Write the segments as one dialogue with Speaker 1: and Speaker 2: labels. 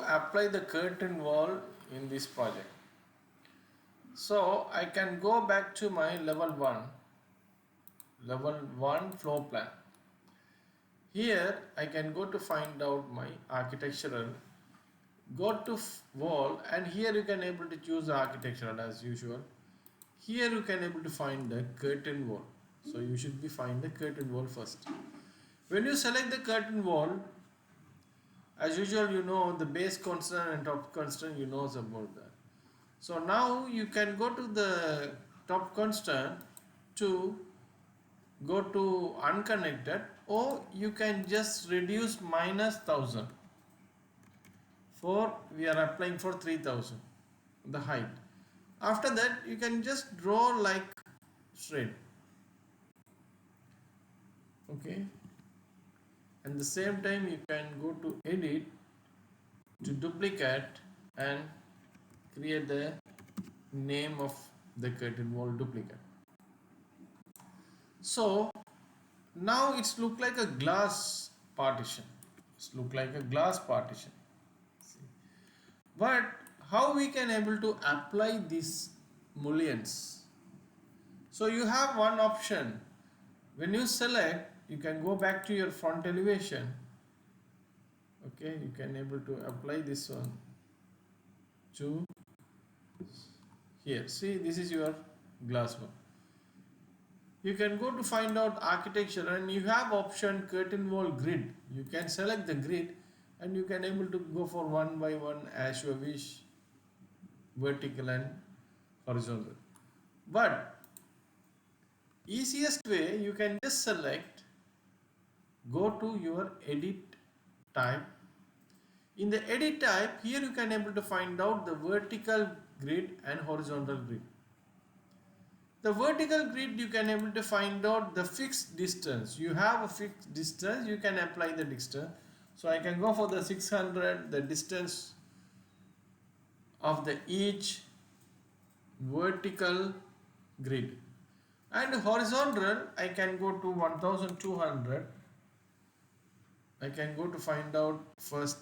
Speaker 1: apply the curtain wall in this project. So I can go back to my level 1 floor plan. Here I can go to find out my architectural, go to wall, and here you can able to choose the architectural as usual. Here you can able to find the curtain wall. So you should be find the curtain wall first. When you select the curtain wall, as usual, you know the base constant and top constant, you know about that. So now you can go to the top constant to go to unconnected, or you can just reduce minus 1000 for we are applying for 3000 the height. After that you can just draw like straight, okay, and the same time you can go to edit to duplicate and create the name of the curtain wall duplicate. So now it's look like a glass partition. It's look like a glass partition. See. But how we can able to apply these mullions? So you have one option. When you select, you can go back to your front elevation. Okay, you can able to apply this one to here. See, this is your glass one. You can go to find out architecture and you have option curtain wall grid. You can select the grid and you can able to go for one by one as you wish, vertical and horizontal. But easiest way, you can just select, go to your edit type. In the edit type, here you can able to find out the vertical grid and horizontal grid. The vertical grid, you can able to find out the fixed distance. You have a fixed distance, you can apply the distance. So I can go for the 600, the distance of the each vertical grid. And horizontal, I can go to 1200. I can go to find out first,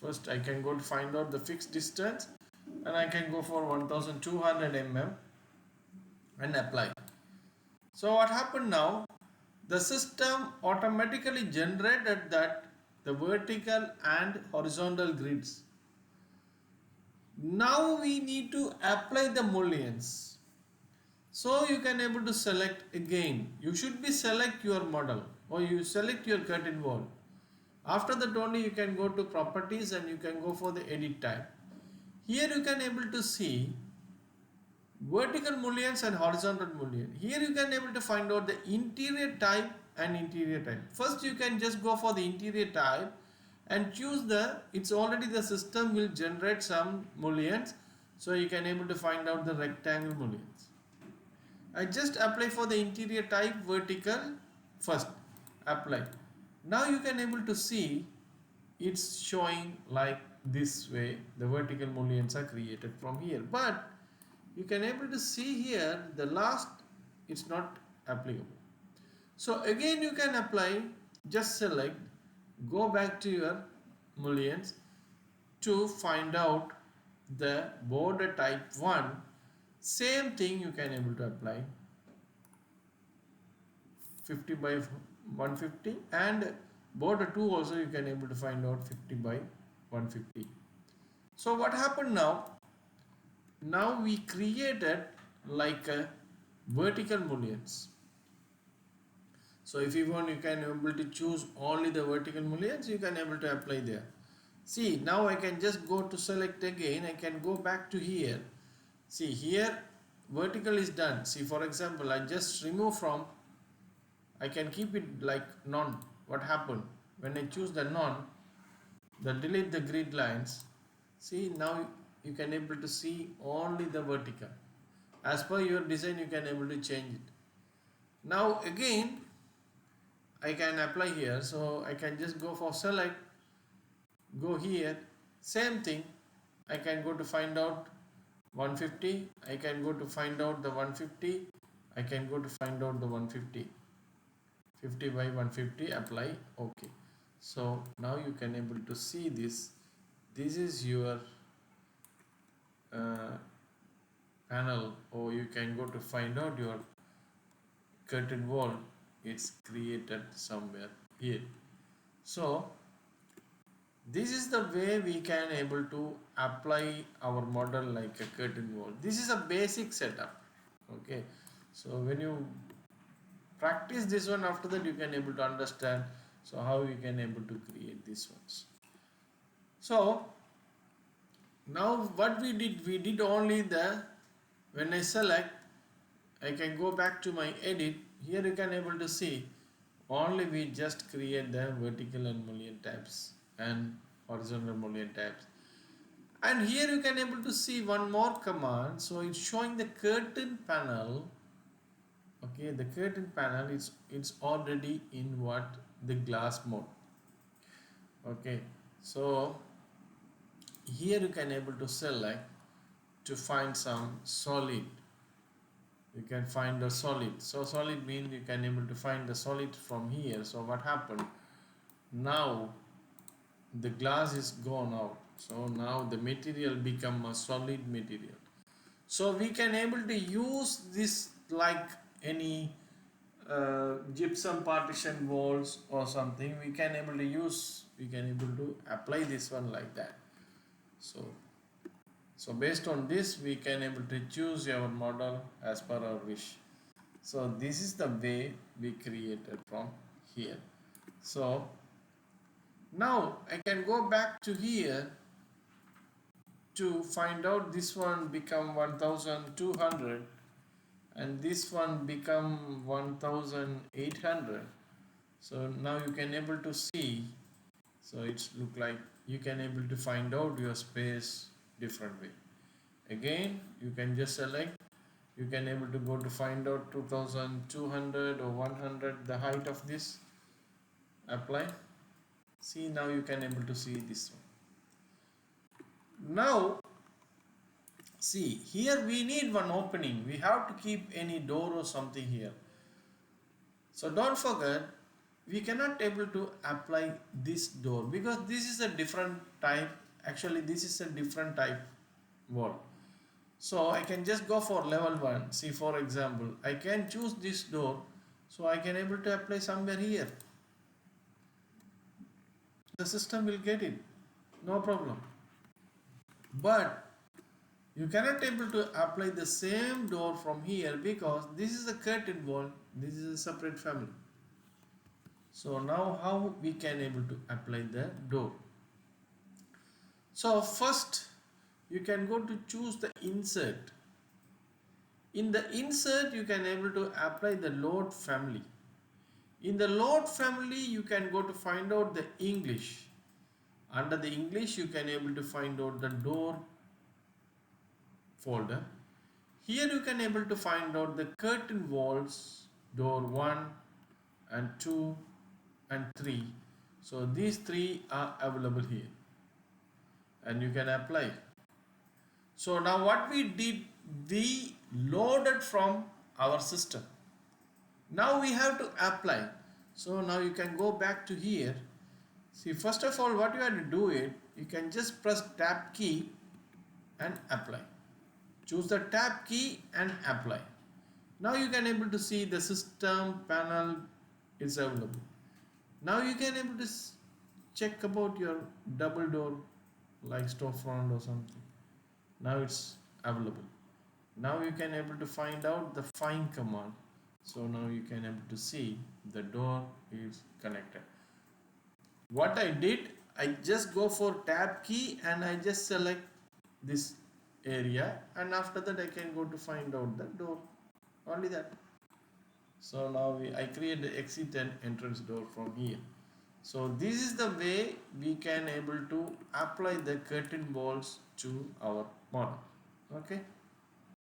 Speaker 1: first I can go to find out the fixed distance, and I can go for 1200 mm and apply. So what happened now, the system automatically generated that the vertical and horizontal grids. Now we need to apply the mullions. So you can able to select again. You should be select your model or you select your curtain wall. After that only you can go to properties and you can go for the edit type. Here you can able to see vertical mullions and horizontal mullion. Here you can able to find out the interior type and interior type. First you can just go for the interior type and choose the, it's already the system will generate some mullions. So you can able to find out the rectangle mullions. I just apply for the interior type vertical first, apply. Now you can able to see it's showing like this way, the vertical mullions are created from here, but you can able to see here the last it's not applicable. So again you can apply, just select, go back to your mullions to find out the border type 1. Same thing you can able to apply 50 by 150, and border 2 also you can able to find out 50 by 150. So what happened now? Now we created like a vertical mullions. So if you want, you can able to choose only the vertical mullions, you can able to apply there. See, now I can just go to select again, I can go back to here. See, here vertical is done. See, for example, I just remove from, I can keep it like none. What happened? When I choose the none, the delete the grid lines. See, now you can able to see only the vertical. As per your design, you can able to change it. Now again, I can apply here. So I can just go for select, go here, same thing. I can go to find out 150. I can go to find out the 150. I can go to find out the 150. 50 by 150, apply, okay. So now you can able to see this. This is your uh, panel, or you can go to find out your curtain wall. It's created somewhere here. So this is the way we can able to apply our model like a curtain wall. This is a basic setup. Okay, so when you practice this one, after that you can able to understand so how you can able to create these ones. So now what we did only the, when I select, I can go back to my edit. Here you can able to see only we just create the vertical and mullion tabs and horizontal mullion tabs. And here you can able to see one more command. So it's showing the curtain panel. Okay, the curtain panel is it's already in what, the glass mode. Okay, so here you can able to select to find some solid. You can find the solid. So solid means you can able to find the solid from here. So what happened? Now the glass is gone out. So now the material become a solid material. So we can able to use this like any gypsum partition walls or something. We can able to use, we can able to apply this one like that. So based on this we can able to choose our model as per our wish. So this is the way we created from here. So now I can go back to here to find out this one become 1200 and this one become 1800. So now you can able to see, so it's look like you can able to find out your space different way. Again you can just select, you can able to go to find out 2200 or 100 the height of this, apply. See, now you can able to see this one. Now see, here we need one opening, we have to keep any door or something here. So don't forget, we cannot able to apply this door because this is a different type. Actually this is a different type wall. So I can just go for level 1. See, for example, I can choose this door, so I can able to apply somewhere here. The system will get it, no problem. But you cannot able to apply the same door from here because this is a curtain wall, this is a separate family. So now how we can able to apply the door? So first you can go to choose the insert. In the insert you can able to apply the load family. In the load family you can go to find out the English. Under the English you can able to find out the door folder. Here you can able to find out the curtain walls, door 1 and 2 and 3. So these 3 are available here and you can apply. So now what we did, we loaded from our system. Now we have to apply. So now you can go back to here. See, first of all what you have to do it, you can just press tab key and apply. Choose the tab key and apply. Now you can able to see the system panel is available. Now you can able to check about your double door like storefront or something. Now it's available. Now you can able to find out the find command. So now you can able to see the door is connected. What I did, I just go for tab key and I just select this area, and after that I can go to find out the door, only that. So now I create the exit and entrance door from here. So this is the way we can able to apply the curtain walls to our model. Okay.